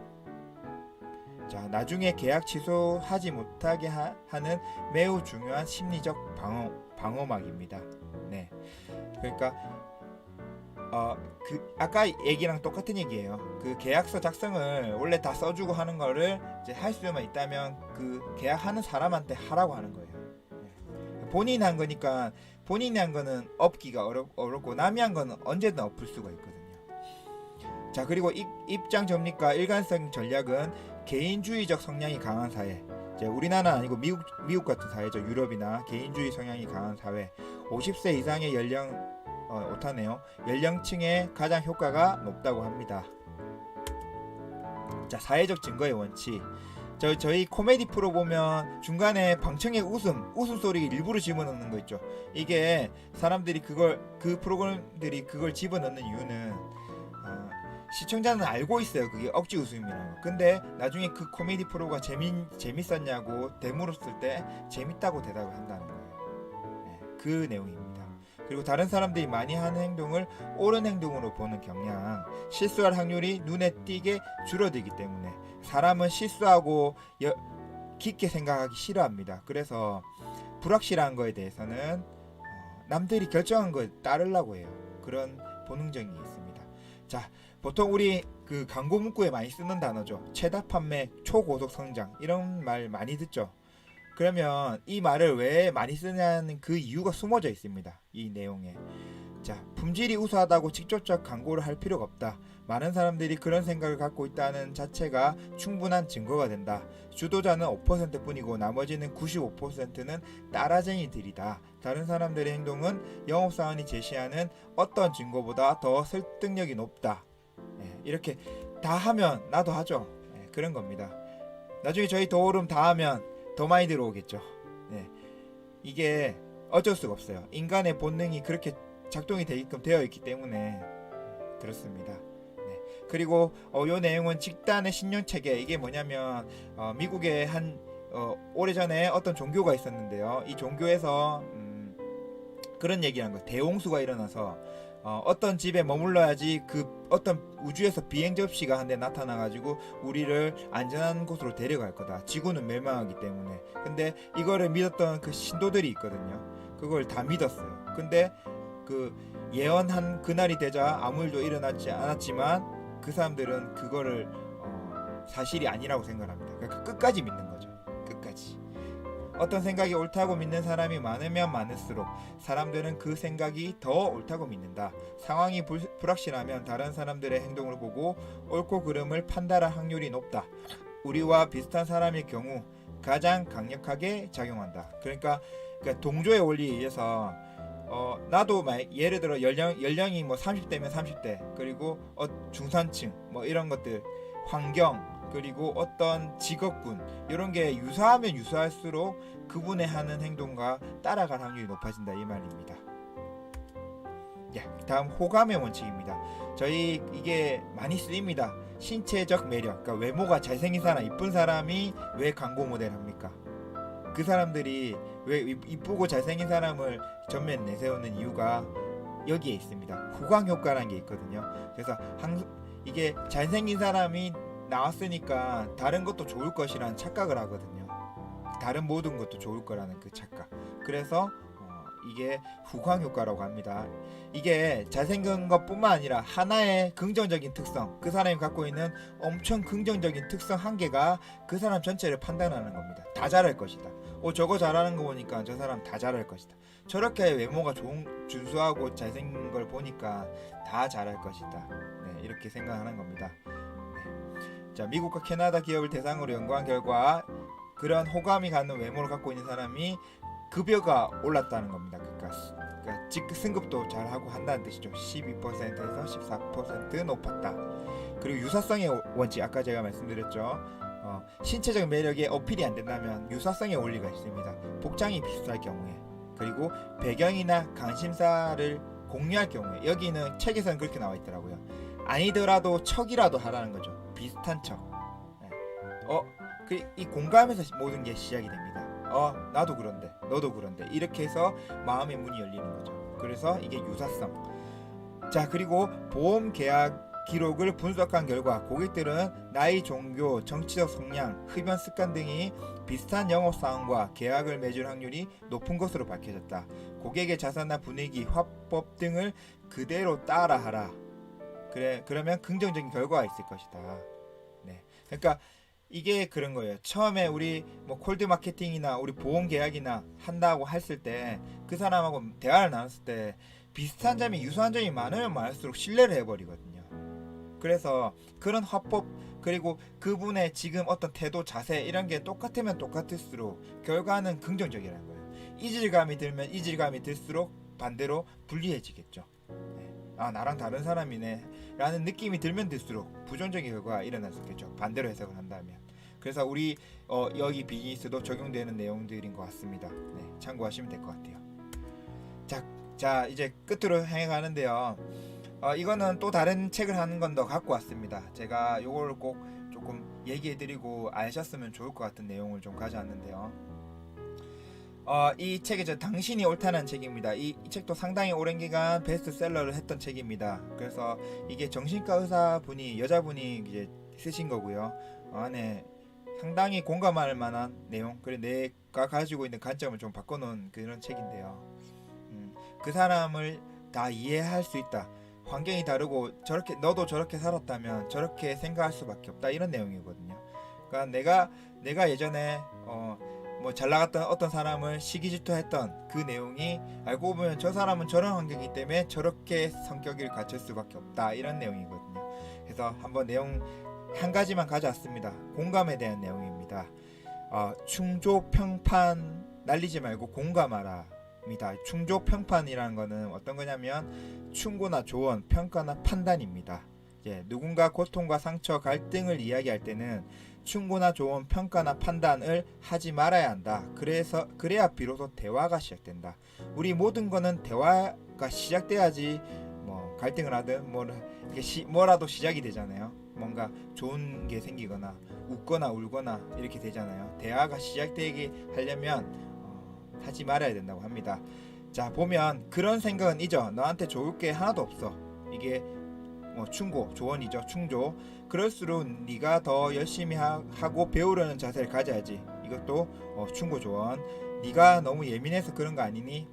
자, 나중에 계약 취소하지 못하게 하는 매우 중요한 심리적 방어막입니다. 네. 그러니까 아까 얘기랑 똑같은 얘기예요. 그 계약서 작성을 원래 다 써주고 하는 거를 이제 할 수만 있다면 그 계약하는 사람한테 하라고 하는 거예요. 네. 본인이 한 거니까, 본인이 한 거는 엎기가 어렵고 남이 한 거는 언제든 엎을 수가 있거든요. 자, 그리고 입장 정립과 일관성 전략은 개인주의적 성향이 강한 사회. 이제 우리나라는 아니고 미국 같은 사회죠. 유럽이나 개인주의 성향이 강한 사회. 50세 이상의 연령층에 가장 효과가 높다고 합니다. 자, 사회적 증거의 원칙. 저희 코미디 프로 보면 중간에 방청객 웃음소리 일부러 집어넣는 거 있죠. 이게 사람들이 그 프로그램들이 그걸 집어넣는 이유는 시청자는 알고 있어요. 그게 억지 웃음이라고. 근데 나중에 그 코미디 프로가 재밌었냐고 대물었을 때 재밌다고 대답을 한다는 거예요. 네, 그 내용입니다. 그리고 다른 사람들이 많이 하는 행동을 옳은 행동으로 보는 경향. 실수할 확률이 눈에 띄게 줄어들기 때문에 사람은 실수하고 깊게 생각하기 싫어합니다. 그래서 불확실한 거에 대해서는 남들이 결정한 걸 따르려고 해요. 그런 본능적인 게 있습니다. 자, 보통 우리 그 광고 문구에 많이 쓰는 단어죠. 최다 판매, 초고속 성장, 이런 말 많이 듣죠. 그러면 이 말을 왜 많이 쓰냐는 그 이유가 숨어져 있습니다. 이 내용에. 자, 품질이 우수하다고 직접적 광고를 할 필요가 없다. 많은 사람들이 그런 생각을 갖고 있다는 자체가 충분한 증거가 된다. 주도자는 5% 뿐이고 나머지는 95%는 따라쟁이들이다. 다른 사람들의 행동은 영업사원이 제시하는 어떤 증거보다 더 설득력이 높다. 이렇게 다 하면 나도 하죠. 그런 겁니다. 나중에 저희 도우름 다 하면 더 많이 들어오겠죠. 이게 어쩔 수가 없어요. 인간의 본능이 그렇게 작동이 되게끔 되어 있기 때문에 그렇습니다. 그리고 요 내용은 집단의 신념체계. 이게 뭐냐면 미국에 오래전에 어떤 종교가 있었는데요. 이 종교에서 그런 얘기한 거예요. 대홍수가 일어나서 어떤 집에 머물러야지 그 어떤 우주에서 비행 접시가 한 대 나타나가지고 우리를 안전한 곳으로 데려갈 거다. 지구는 멸망하기 때문에. 근데 이거를 믿었던 그 신도들이 있거든요. 그걸 다 믿었어요. 근데 그 예언한 그날이 되자 아무 일도 일어나지 않았지만 그 사람들은 그거를 사실이 아니라고 생각합니다. 그러니까 끝까지 믿는 거죠. 끝까지. 어떤 생각이 옳다고 믿는 사람이 많으면 많을수록 사람들은 그 생각이 더 옳다고 믿는다. 상황이 불확실하면 다른 사람들의 행동을 보고 옳고 그름을 판단할 확률이 높다. 우리와 비슷한 사람일 경우 가장 강력하게 작용한다. 그러니까 동조의 원리에 의해서 나도 예를 들어 연령이 뭐 30대면 30대, 그리고 중산층 뭐 이런 것들, 환경, 그리고 어떤 직업군, 이런 게 유사하면 유사할수록 그분의 하는 행동과 따라갈 확률이 높아진다, 이 말입니다. 다음 호감의 원칙입니다. 저희 이게 많이 쓰입니다. 신체적 매력, 그러니까 외모가 잘생긴 사람, 이쁜 사람이 왜 광고 모델 합니까? 그 사람들이 왜 이쁘고 잘생긴 사람을 전면 내세우는 이유가 여기에 있습니다. 후광 효과라는 게 있거든요. 그래서 이게 잘생긴 사람이 나왔으니까 다른 것도 좋을 것이라는 착각을 하거든요. 다른 모든 것도 좋을 거라는 그 착각. 그래서 이게 후광 효과라고 합니다. 이게 잘생긴 것뿐만 아니라 하나의 긍정적인 특성, 그 사람이 갖고 있는 엄청 긍정적인 특성 한 개가 그 사람 전체를 판단하는 겁니다. 다 잘할 것이다. 저거 잘하는 거 보니까 저 사람 다 잘할 것이다. 저렇게 외모가 좋은, 준수하고 잘생긴 걸 보니까 다 잘할 것이다. 네, 이렇게 생각하는 겁니다. 네. 자, 미국과 캐나다 기업을 대상으로 연구한 결과 그런 호감이 가는 외모를 갖고 있는 사람이 급여가 올랐다는 겁니다. 그러니까 승급도 잘하고 한다는 뜻이죠. 12%에서 14% 높았다. 그리고 유사성의 원칙, 아까 제가 말씀드렸죠. 신체적 매력에 어필이 안 된다면 유사성의 원리가 있습니다. 복장이 비슷할 경우에, 그리고 배경이나 관심사를 공유할 경우에, 여기는 책에서는 그렇게 나와 있더라고요. 아니더라도 척이라도 하라는 거죠. 비슷한 척. 이 공감에서 모든 게 시작이 됩니다. 나도 그런데, 너도 그런데, 이렇게 해서 마음의 문이 열리는 거죠. 그래서 이게 유사성. 자, 그리고 보험 계약 기록을 분석한 결과 고객들은 나이, 종교, 정치적 성향, 흡연 습관 등이 비슷한 영업사항과 계약을 맺을 확률이 높은 것으로 밝혀졌다. 고객의 자산이나 분위기, 화법 등을 그대로 따라하라. 그러면 긍정적인 결과가 있을 것이다. 네, 그러니까 이게 그런 거예요. 처음에 우리 콜드 마케팅이나 우리 보험 계약이나 한다고 했을 때 그 사람하고 대화를 나눴을 때 비슷한 점이, 유사한 점이 많으면 많을수록 신뢰를 해버리거든요. 그래서 그런 화법, 그리고 그분의 지금 어떤 태도, 자세 이런 게 똑같으면 똑같을수록 결과는 긍정적이라는 거예요. 이질감이 들면 이질감이 들수록 반대로 불리해지겠죠. 네. 나랑 다른 사람이네 라는 느낌이 들면 들수록 부정적인 결과가 일어날 수 있겠죠. 반대로 해석을 한다면. 그래서 우리 여기 비즈니스도 적용되는 내용들인 것 같습니다. 네, 참고하시면 될 것 같아요. 자, 이제 끝으로 향해 가는데요. 이거는 또 다른 책을 한 건 더 갖고 왔습니다. 제가 요걸 꼭 조금 얘기해드리고 아셨으면 좋을 것 같은 내용을 좀 가져왔는데요. 이 책이 당신이 옳다는 책입니다. 이 책도 상당히 오랜 기간 베스트셀러를 했던 책입니다. 그래서 이게 정신과 의사분이, 여자분이 이제 쓰신 거고요. 안에 상당히 공감할 만한 내용, 그리고 내가 가지고 있는 관점을 좀 바꿔놓은 그런 책인데요. 그 사람을 다 이해할 수 있다. 환경이 다르고 저렇게, 너도 저렇게 살았다면 저렇게 생각할 수밖에 없다, 이런 내용이거든요. 그러니까 내가 예전에 잘 나갔던 어떤 사람을 시기 질투했던 그 내용이 알고 보면 저 사람은 저런 환경이기 때문에 저렇게 성격을 갖출 수밖에 없다, 이런 내용이거든요. 그래서 한번 내용 한 가지만 가져왔습니다. 공감에 대한 내용입니다. 충조평판 날리지 말고 공감하라 입니다. 충조평판이라는 거는 어떤 거냐면 충고나 조언, 평가나 판단입니다. 누군가 고통과 상처, 갈등을 이야기할 때는 충고나 조언, 평가나 판단을 하지 말아야 한다. 그래야 비로소 대화가 시작된다. 우리 모든 거는 대화가 시작돼야지 갈등을 하든 뭐라도 시작이 되잖아요. 뭔가 좋은 게 생기거나 웃거나 울거나 이렇게 되잖아요. 대화가 시작되게 하려면 하지 말아야 된다고 합니다. 자, 보면 그런 생각은 잊어. 너한테 좋을 게 하나도 없어. 이게 충고, 조언이죠. 충조. 그럴수록 네가 더 열심히 하고 배우려는 자세를 가져야지. 이것도 충고, 조언. 네가 너무 예민해서 그런 거 아니니?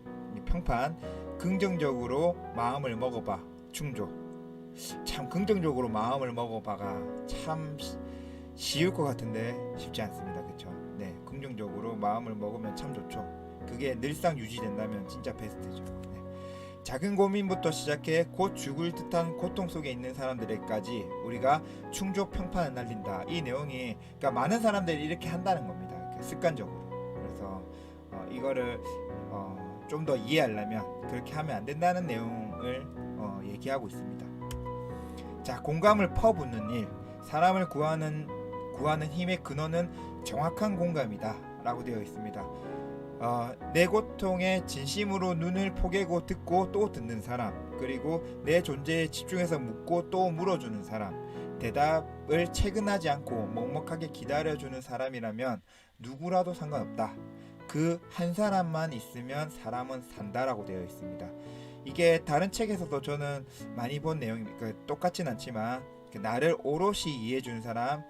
평판. 긍정적으로 마음을 먹어봐. 충조. 참 긍정적으로 마음을 먹어봐가 참 쉬울 것 같은데 쉽지 않습니다. 그렇죠? 네, 긍정적으로 마음을 먹으면 참 좋죠. 그게 늘상 유지된다면 진짜 베스트죠. 네. 작은 고민부터 시작해 곧 죽을 듯한 고통 속에 있는 사람들에게까지 우리가 충조 평판을 날린다. 이 내용이, 그러니까 많은 사람들이 이렇게 한다는 겁니다. 이렇게 습관적으로. 그래서 이거를 좀 더 이해하려면 그렇게 하면 안 된다는 내용을 얘기하고 있습니다. 자, 공감을 퍼붓는 일. 사람을 구하는 힘의 근원은 정확한 공감이다 라고 되어 있습니다. 내 고통에 진심으로 눈을 포개고 듣고 또 듣는 사람, 그리고 내 존재에 집중해서 묻고 또 물어주는 사람, 대답을 체근하지 않고 먹먹하게 기다려주는 사람이라면 누구라도 상관없다. 그 한 사람만 있으면 사람은 산다라고 되어 있습니다. 이게 다른 책에서도 저는 많이 본 내용이니까 똑같진 않지만 나를 오롯이 이해해주는 사람,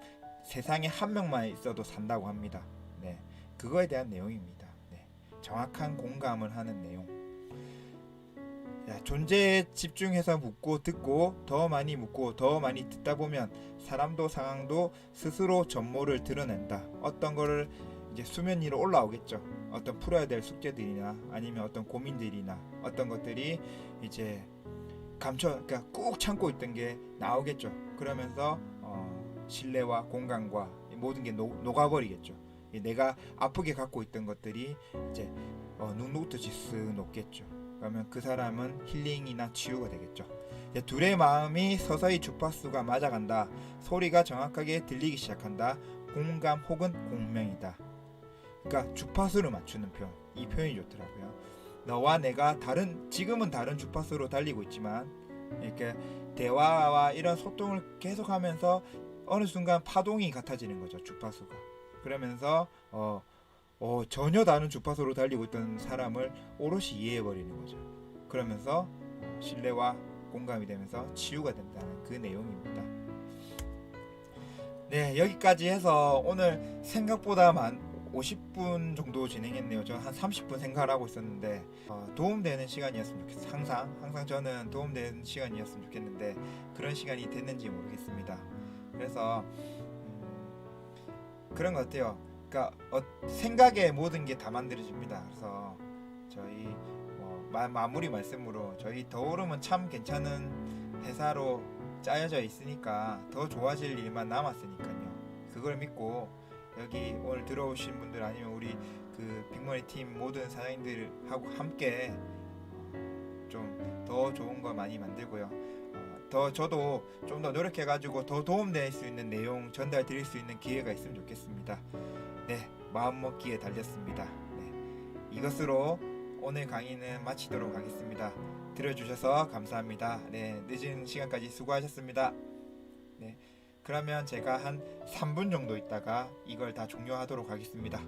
세상에 한 명만 있어도 산다고 합니다. 네, 그거에 대한 내용입니다. 네, 정확한 공감을 하는 내용. 존재에 집중해서 묻고 듣고 더 많이 묻고 더 많이 듣다 보면 사람도 상황도 스스로 전모를 드러낸다. 어떤 거를 이제 수면 위로 올라오겠죠. 어떤 풀어야 될 숙제들이나 아니면 어떤 고민들이나 어떤 것들이 이제 그러니까 꾹 참고 있던 게 나오겠죠. 그러면서 신뢰와 공감과 모든 게 녹아버리겠죠. 내가 아프게 갖고 있던 것들이 이제 눅눅듯이 쓱 녹겠죠. 그러면 그 사람은 힐링이나 치유가 되겠죠. 둘의 마음이 서서히 주파수가 맞아간다. 소리가 정확하게 들리기 시작한다. 공감 혹은 공명이다. 그러니까 주파수를 맞추는 표현. 이 표현이 좋더라고요. 너와 내가 지금은 다른 주파수로 달리고 있지만 이렇게 대화와 이런 소통을 계속하면서 어느 순간 파동이 같아지는 거죠. 주파수가. 그러면서 전혀 다른 주파수로 달리고 있던 사람을 오롯이 이해해버리는 거죠. 그러면서 신뢰와 공감이 되면서 치유가 된다는 그 내용입니다. 네, 여기까지 해서 오늘 생각보다 50분 정도 진행했네요. 저는 한 30분 생각을 하고 있었는데 도움되는 시간이었으면 좋겠어요. 항상 저는 도움되는 시간이었으면 좋겠는데 그런 시간이 됐는지 모르겠습니다. 그래서 그런 것 같아요. 그러니까 생각에 모든 게 다 만들어집니다. 그래서 저희 마무리 말씀으로 저희 더 오르면 참 괜찮은 회사로 짜여져 있으니까 더 좋아질 일만 남았으니까요. 그걸 믿고 여기 오늘 들어오신 분들 아니면 우리 그 빅머니 팀 모든 사장님들하고 함께 좀 더 좋은 거 많이 만들고요. 저도 좀 더 노력해가지고 더 도움될 수 있는 내용 전달 드릴 수 있는 기회가 있으면 좋겠습니다. 네, 마음먹기에 달렸습니다. 네, 이것으로 오늘 강의는 마치도록 하겠습니다. 들어주셔서 감사합니다. 네, 늦은 시간까지 수고하셨습니다. 네, 그러면 제가 한 3분 정도 있다가 이걸 다 종료하도록 하겠습니다.